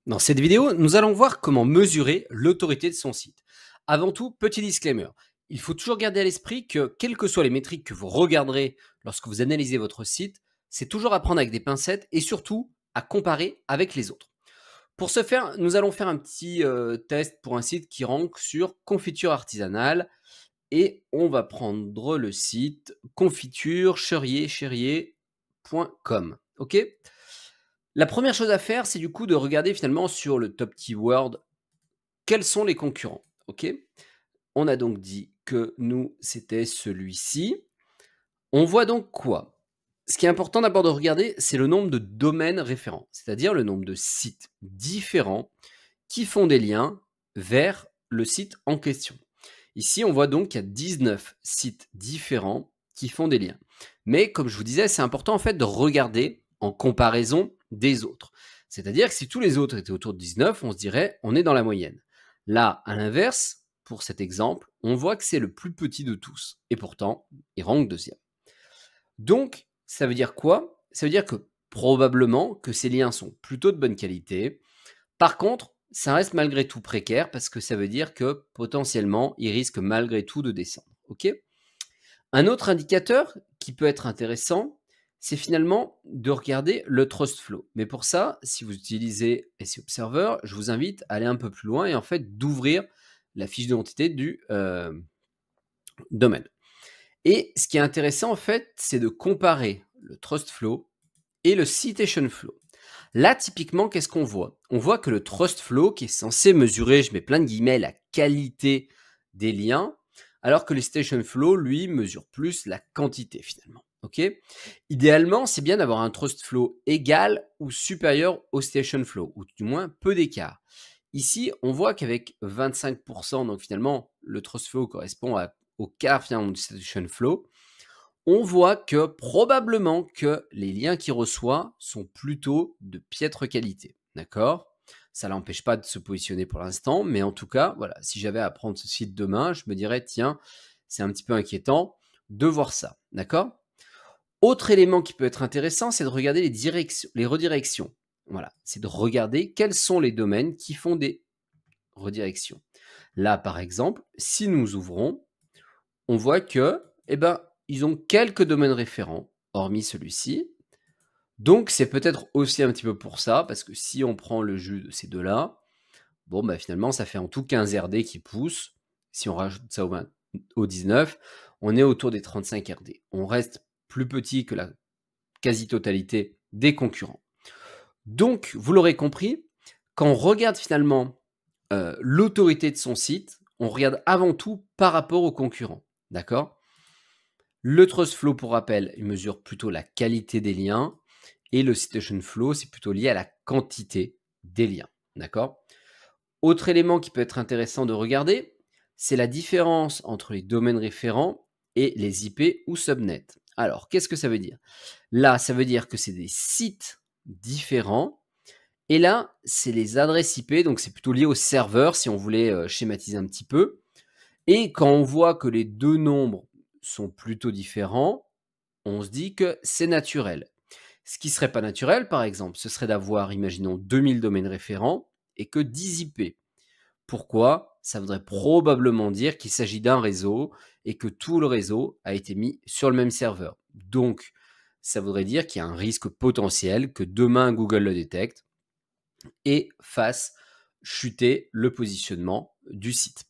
Dans cette vidéo, nous allons voir comment mesurer l'autorité de son site. Avant tout, petit disclaimer, il faut toujours garder à l'esprit que quelles que soient les métriques que vous regarderez lorsque vous analysez votre site, c'est toujours à prendre avec des pincettes et surtout à comparer avec les autres. Pour ce faire, nous allons faire un petit test pour un site qui rank sur confiture artisanale et on va prendre le site confiture-cherrier.com. Ok. La première chose à faire, c'est du coup de regarder finalement sur le top keyword quels sont les concurrents. Ok. On a donc dit que nous, c'était celui-ci. On voit donc quoi? Ce qui est important d'abord de regarder, c'est le nombre de domaines référents, c'est-à-dire le nombre de sites différents qui font des liens vers le site en question. Ici, on voit donc qu'il y a 19 sites différents qui font des liens. Mais comme je vous disais, c'est important en fait de regarder en comparaison des autres. C'est-à-dire que si tous les autres étaient autour de 19, on se dirait on est dans la moyenne. Là, à l'inverse, pour cet exemple, on voit que c'est le plus petit de tous. Et pourtant, il rank deuxième. Donc, ça veut dire quoi? Ça veut dire que probablement que ces liens sont plutôt de bonne qualité. Par contre, ça reste malgré tout précaire parce que ça veut dire que potentiellement, il risque malgré tout de descendre. Ok. Un autre indicateur qui peut être intéressant, c'est finalement de regarder le trust flow. Mais pour ça, si vous utilisez SEO Observer, je vous invite à aller un peu plus loin et en fait d'ouvrir la fiche d'identité du domaine. Et ce qui est intéressant en fait, c'est de comparer le trust flow et le citation flow. Là, typiquement, qu'est-ce qu'on voit? On voit que le trust flow, qui est censé mesurer, je mets plein de guillemets, la qualité des liens, alors que le citation flow, lui, mesure plus la quantité finalement. Ok. Idéalement, c'est bien d'avoir un trust flow égal ou supérieur au citation flow, ou du moins peu d'écart. Ici, on voit qu'avec 25%, donc finalement, le trust flow correspond au quart finalement du citation flow, on voit que probablement que les liens qu'il reçoit sont plutôt de piètre qualité. D'accord? Ça l'empêche pas de se positionner pour l'instant, mais en tout cas, voilà, si j'avais à prendre ce site demain, je me dirais, tiens, c'est un petit peu inquiétant de voir ça. D'accord? Autre élément qui peut être intéressant, c'est de regarder les redirections. Voilà, c'est de regarder quels sont les domaines qui font des redirections. Là, par exemple, si nous ouvrons, on voit que, eh ben, ils ont quelques domaines référents, hormis celui-ci. Donc, c'est peut-être aussi un petit peu pour ça, parce que si on prend le jus de ces deux-là, bon, bah, finalement, ça fait en tout 15 RD qui poussent. Si on rajoute ça au 19, on est autour des 35 RD. On reste plus petit que la quasi-totalité des concurrents. Donc, vous l'aurez compris, quand on regarde finalement l'autorité de son site, on regarde avant tout par rapport aux concurrents. D'accord? Le trust flow, pour rappel, il mesure plutôt la qualité des liens et le citation flow, c'est plutôt lié à la quantité des liens. D'accord? Autre élément qui peut être intéressant de regarder, c'est la différence entre les domaines référents et les IP ou subnets. Alors, qu'est-ce que ça veut dire? Là, ça veut dire que c'est des sites différents. Et là, c'est les adresses IP, donc c'est plutôt lié au serveur si on voulait schématiser un petit peu. Et quand on voit que les deux nombres sont plutôt différents, on se dit que c'est naturel. Ce qui serait pas naturel, par exemple, ce serait d'avoir, imaginons, 2000 domaines référents et que 10 IP. Pourquoi? Ça voudrait probablement dire qu'il s'agit d'un réseau et que tout le réseau a été mis sur le même serveur. Donc, ça voudrait dire qu'il y a un risque potentiel que demain Google le détecte et fasse chuter le positionnement du site.